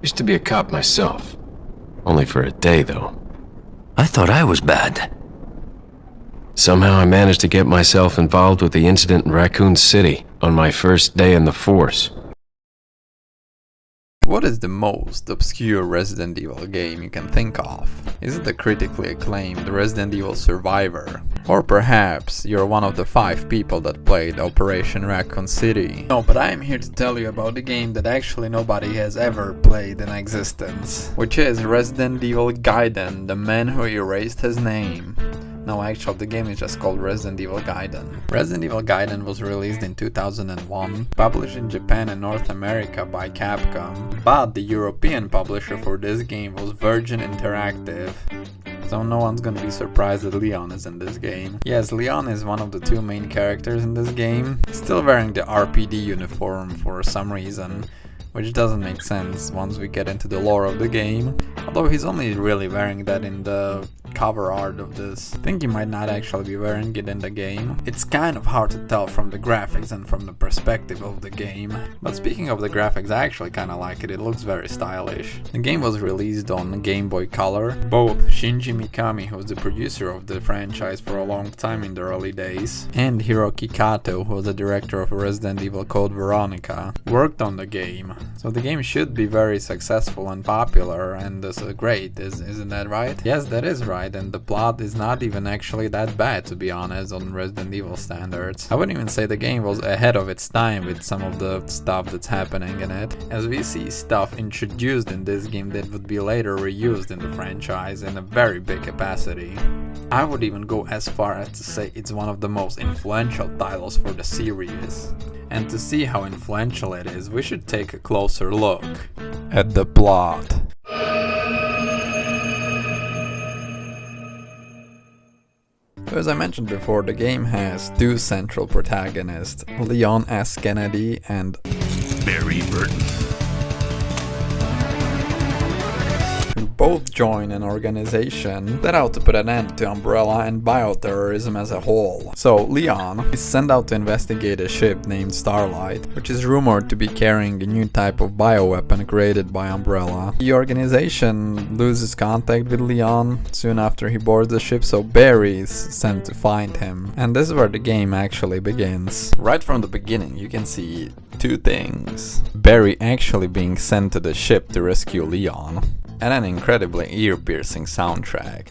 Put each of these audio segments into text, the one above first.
Used to be a cop myself. Only for a day, though. I thought I was bad. Somehow I managed to get myself involved with the incident in Raccoon City on my first day in the force. What is the most obscure Resident Evil game you can think of? Is it the critically acclaimed Resident Evil Survivor? Or perhaps you're one of the 5 people that played Operation Raccoon City? No, but I am here to tell you about the game that actually nobody has ever played in existence, which is Resident Evil Gaiden, the man who erased his name. No, actually, the game is just called Resident Evil Gaiden. Resident Evil Gaiden was released in 2001, published in Japan and North America by Capcom, but the European publisher for this game was Virgin Interactive. So no one's gonna be surprised that Leon is in this game. Yes, Leon is one of the 2 main characters in this game, still wearing the RPD uniform for some reason, which doesn't make sense once we get into the lore of the game, although he's only really wearing that in the cover art of this. I think he might not actually be wearing it in the game. It's kind of hard to tell from the graphics and from the perspective of the game. But speaking of the graphics, I actually kinda like it. It looks very stylish. The game was released on Game Boy Color. Both Shinji Mikami, who was the producer of the franchise for a long time in the early days, and Hiroki Kato, who was the director of Resident Evil Code Veronica, worked on the game. So the game should be very successful and popular and great, isn't that right? Yes, that is right. And the plot is not even actually that bad, to be honest, on Resident Evil standards. I wouldn't even say the game was ahead of its time with some of the stuff that's happening in it, as we see stuff introduced in this game that would be later reused in the franchise in a very big capacity. I would even go as far as to say it's one of the most influential titles for the series. And to see how influential it is, we should take a closer look at the plot. As I mentioned before, the game has 2 central protagonists, Leon S. Kennedy and Barry Burton. who both join an organization set out to put an end to Umbrella and bioterrorism as a whole. So Leon is sent out to investigate a ship named Starlight, which is rumored to be carrying a new type of bioweapon created by Umbrella. The organization loses contact with Leon soon after he boards the ship, so Barry is sent to find him. And this is where the game actually begins. Right from the beginning you can see 2 things. Barry actually being sent to the ship to rescue Leon, and an incredibly ear-piercing soundtrack.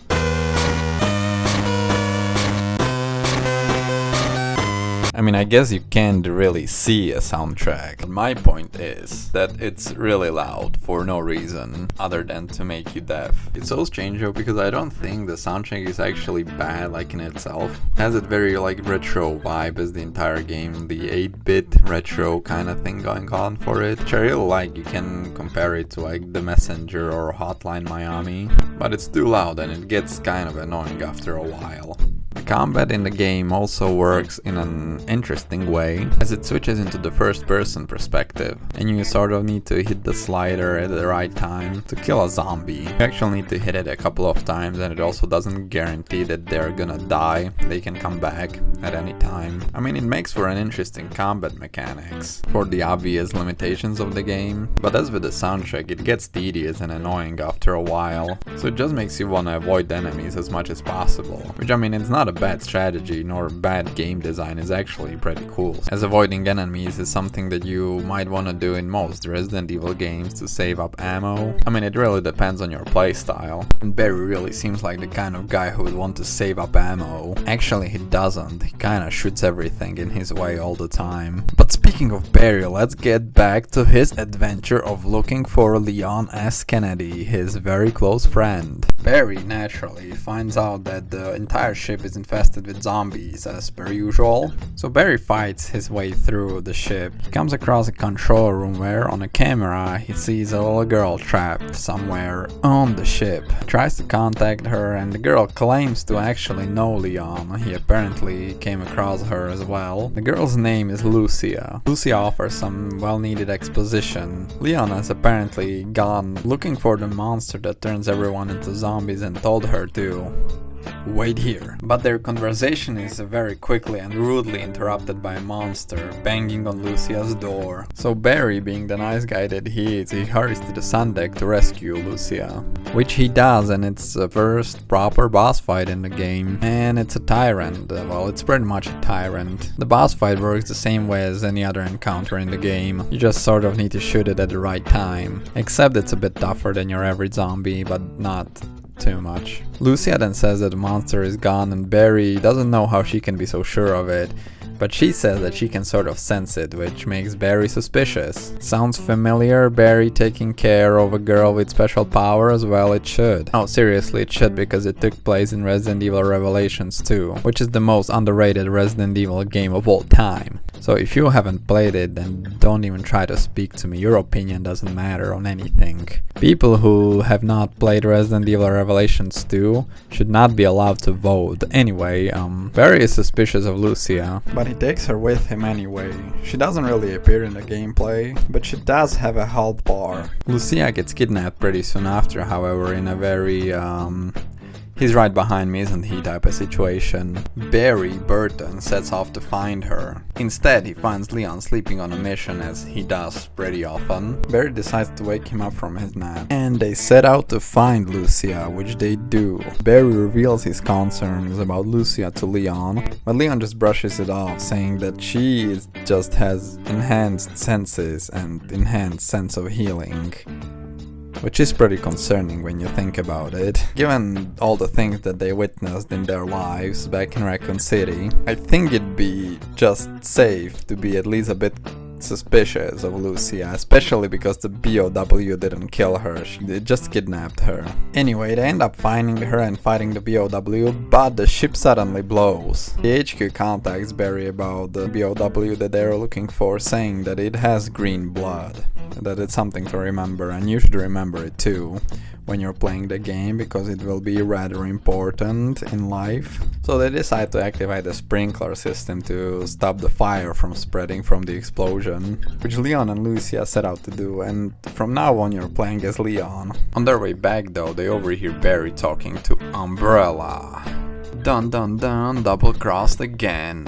I mean, I guess you can't really see a soundtrack, but my point is that it's really loud for no reason other than to make you deaf. It's so strange though, because I don't think the soundtrack is actually bad like in itself. It has a very like retro vibe as the entire game, the 8-bit retro kind of thing going on for it, which I really like. You can compare it to like The Messenger or Hotline Miami, but it's too loud and it gets kind of annoying after a while. The combat in the game also works in an interesting way, as it switches into the first-person perspective, and you sort of need to hit the slider at the right time to kill a zombie. You actually need to hit it a couple of times, and it also doesn't guarantee that they're gonna die. They can come back at any time. I mean, it makes for an interesting combat mechanics for the obvious limitations of the game, but as with the soundtrack, it gets tedious and annoying after a while, so it just makes you want to avoid enemies as much as possible, which I mean, it's not a bad strategy nor bad game design, is actually pretty cool, as avoiding enemies is something that you might want to do in most Resident Evil games to save up ammo. I mean, it really depends on your playstyle, and Barry really seems like the kind of guy who would want to save up ammo. Actually, he doesn't. He kinda shoots everything in his way all the time. But speaking of Barry, let's get back to his adventure of looking for Leon S. Kennedy, his very close friend. Barry naturally finds out that the entire ship is infested with zombies as per usual. So Barry fights his way through the ship. He comes across a control room where on a camera he sees a little girl trapped somewhere on the ship. He tries to contact her and the girl claims to actually know Leon. He apparently came across her as well. The girl's name is Lucia. Lucia offers some well-needed exposition. Leon has apparently gone looking for the monster that turns everyone into zombies and told her to. wait here. But their conversation is very quickly and rudely interrupted by a monster banging on Lucia's door. So Barry, being the nice guy that he is, he hurries to the sun deck to rescue Lucia. Which he does, and it's the first proper boss fight in the game. And it's a tyrant. Well, it's pretty much a tyrant. The boss fight works the same way as any other encounter in the game. You just sort of need to shoot it at the right time. Except it's a bit tougher than your average zombie, but not too much. Lucia then says that the monster is gone, and Barry doesn't know how she can be so sure of it. But she says that she can sort of sense it, which makes Barry suspicious. Sounds familiar, Barry taking care of a girl with special powers? Well, it should. No, seriously, it should, because it took place in Resident Evil Revelations 2, which is the most underrated Resident Evil game of all time. So if you haven't played it, then don't even try to speak to me, your opinion doesn't matter on anything. People who have not played Resident Evil Revelations 2 should not be allowed to vote. Anyway, Barry is suspicious of Lucia, but he takes her with him anyway. She doesn't really appear in the gameplay, but she does have a health bar. Lucia gets kidnapped pretty soon after, however, in a very he's right behind me, isn't he type of situation. Barry Burton sets off to find her. Instead, he finds Leon sleeping on a mission, as he does pretty often. Barry decides to wake him up from his nap, and they set out to find Lucia, which they do. Barry reveals his concerns about Lucia to Leon, but Leon just brushes it off, saying that she just has enhanced senses and enhanced sense of healing. Which is pretty concerning when you think about it. Given all the things that they witnessed in their lives back in Raccoon City, I think it'd be just safe to be at least a bit suspicious of Lucia, especially because the BOW didn't kill her, they just kidnapped her. Anyway, they end up finding her and fighting the BOW, but the ship suddenly blows. The HQ contacts Barry about the BOW that they're looking for, saying that it has green blood, that it's something to remember, and you should remember it too when you're playing the game, because it will be rather important in life. So they decide to activate the sprinkler system to stop the fire from spreading from the explosion, which Leon and Lucia set out to do, and from now on you're playing as Leon. On their way back though, they overhear Barry talking to Umbrella. Dun dun dun, double crossed again.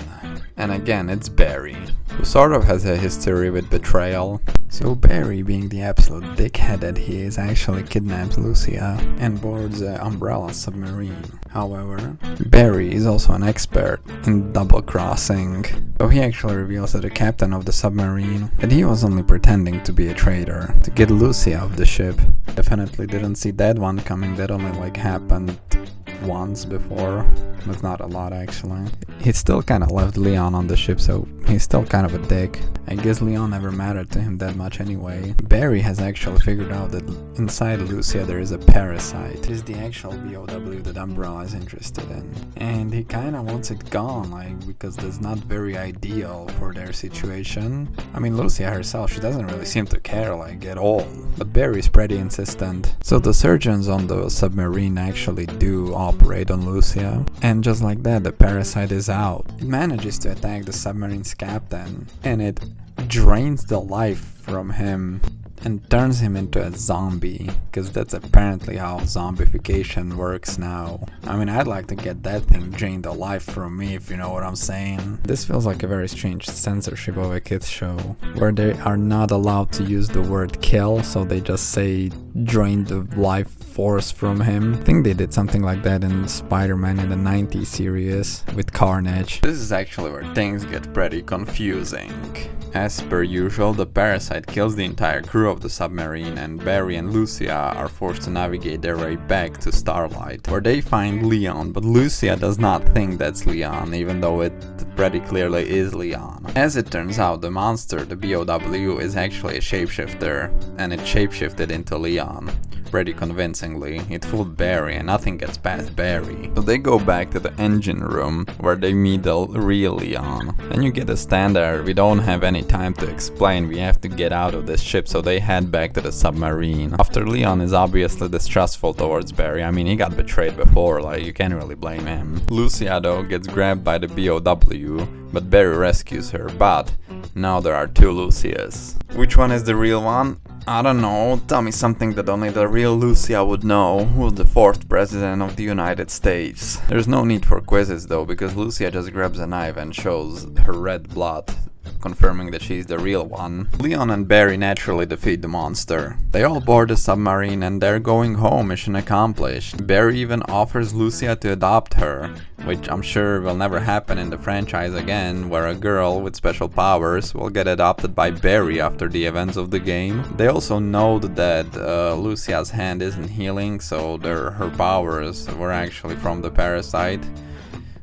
And again, it's Barry, who sort of has a history with betrayal. So Barry, being the absolute dickhead that he is, actually kidnaps Lucia and boards the Umbrella submarine. However, Barry is also an expert in double crossing, so he actually reveals to the captain of the submarine that he was only pretending to be a traitor to get Lucia off the ship. Definitely didn't see that one coming, that only happened once before, but not a lot actually. He still kind of left Leon on the ship, so he's still kind of a dick. I guess Leon never mattered to him that much anyway. Barry has actually figured out that inside Lucia there is a parasite. It is the actual BOW that Umbrella is interested in, and he kind of wants it gone, because that's not very ideal for their situation. I mean, Lucia herself, she doesn't really seem to care at all, but Barry's pretty insistent. So the surgeons on the submarine actually do operate on Lucia, and just like that, the parasite is out. It manages to attack the submarine's captain, and it drains the life from him and turns him into a zombie, because that's apparently how zombification works now. I mean, I'd like to get that thing drained alive from me, if you know what I'm saying. This feels like a very strange censorship of a kids show, where they are not allowed to use the word kill, so they just say drain the life force from him. I think they did something like that in Spider-Man in the 90s series with Carnage. This is actually where things get pretty confusing. As per usual, the parasite kills the entire crew of the submarine, and Barry and Lucia are forced to navigate their way back to Starlight, where they find Leon, but Lucia does not think that's Leon, even though it pretty clearly is Leon. As it turns out, the monster, the BOW, is actually a shapeshifter, and it shapeshifted into Leon. Pretty convincingly. It fooled Barry, and nothing gets past Barry. So they go back to the engine room, where they meet the real Leon. Then you get a standard, we don't have any time to explain, we have to get out of this ship, so they head back to the submarine. After Leon is obviously distrustful towards Barry, I mean, he got betrayed before, you can't really blame him. Lucia though gets grabbed by the BOW, but Barry rescues her, but now there are two Lucias. Which one is the real one? I don't know, tell me something that only the real Lucia would know. Who was the 4th president of the United States? There's no need for quizzes though, because Lucia just grabs a knife and shows her red blood, confirming that she's the real one. Leon and Barry naturally defeat the monster. They all board the submarine and they're going home, mission accomplished. Barry even offers Lucia to adopt her, which I'm sure will never happen in the franchise again, where a girl with special powers will get adopted by Barry after the events of the game. They also know that Lucia's hand isn't healing, so her powers were actually from the parasite.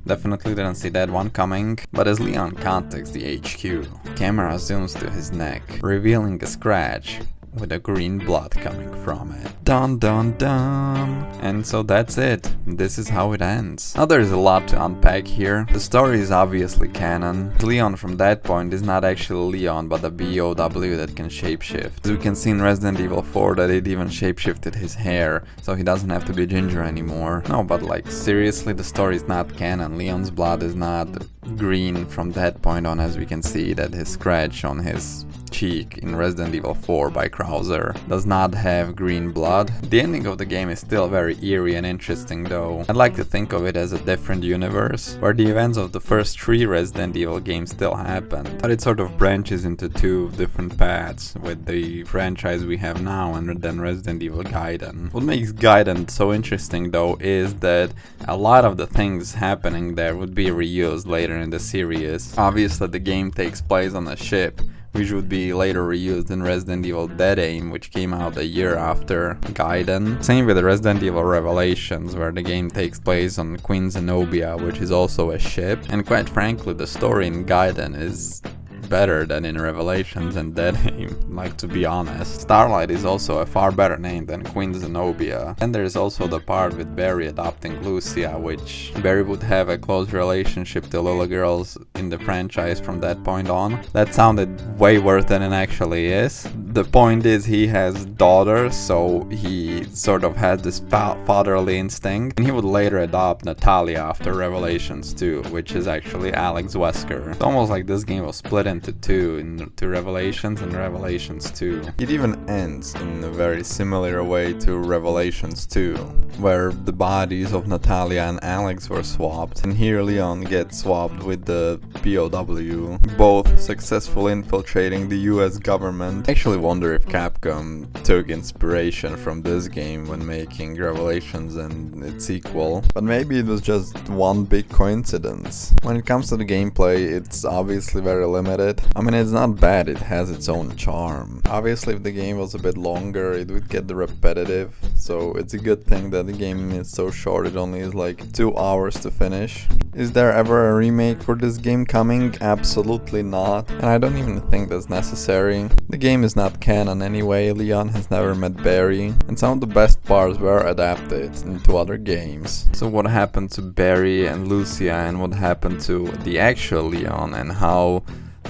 Definitely didn't see that one coming. But as Leon contacts the HQ, camera zooms to his neck, revealing a scratch with a green blood coming from it. Dun dun dun! And so that's it. This is how it ends. Now there's a lot to unpack here. The story is obviously canon. Leon from that point is not actually Leon, but a BOW that can shapeshift. As we can see in Resident Evil 4 that it even shapeshifted his hair, so he doesn't have to be ginger anymore. No, but like seriously, the story is not canon. Leon's blood is not green from that point on, as we can see that his scratch on his cheek in Resident Evil 4 by Krauser does not have green blood. The ending of the game is still very eerie and interesting though. I'd like to think of it as a different universe, where the events of the first 3 Resident Evil games still happened, but it sort of branches into 2 different paths with the franchise we have now and then Resident Evil Gaiden. What makes Gaiden so interesting though is that a lot of the things happening there would be reused later in the series. Obviously the game takes place on a ship, which would be later reused in Resident Evil Dead Aim, which came out a year after Gaiden. Same with Resident Evil Revelations, where the game takes place on Queen Zenobia, which is also a ship. And quite frankly, the story in Gaiden is better than in Revelations and Dead Aim, like to be honest. Starlight is also a far better name than Queen Zenobia. And there's also the part with Barry adopting Lucia, which Barry would have a close relationship to little girls in the franchise from that point on. That sounded way worse than it actually is. The point is he has daughters, so he sort of has this fatherly instinct, and he would later adopt Natalia after Revelations 2, which is actually Alex Wesker. It's almost like this game was split into 2, into Revelations and Revelations 2. It even ends in a very similar way to Revelations 2, where the bodies of Natalia and Alex were swapped, and here Leon gets swapped with the POW, both successfully infiltrating the US government. I actually wonder if Capcom took inspiration from this game when making Revelations and its sequel, but maybe it was just one big coincidence. When it comes to the gameplay, it's obviously very limited. I mean, it's not bad, it has its own charm. Obviously, if the game was a bit longer, it would get repetitive, so it's a good thing that the game is so short. It only is like 2 hours to finish. Is there ever a remake for this game coming? Absolutely not, and I don't even think that's necessary. The game is not canon anyway, Leon has never met Barry, and some of the best parts were adapted into other games. So what happened to Barry and Lucia, and what happened to the actual Leon, and how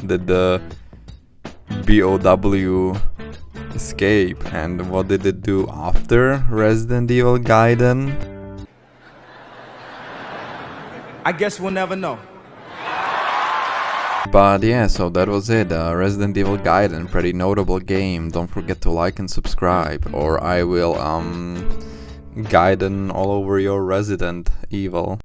did the BOW escape, and what did it do after Resident Evil Gaiden? I guess we'll never know. But yeah, so that was it. Resident Evil Gaiden, pretty notable game. Don't forget to like and subscribe, or I will Gaiden all over your Resident Evil.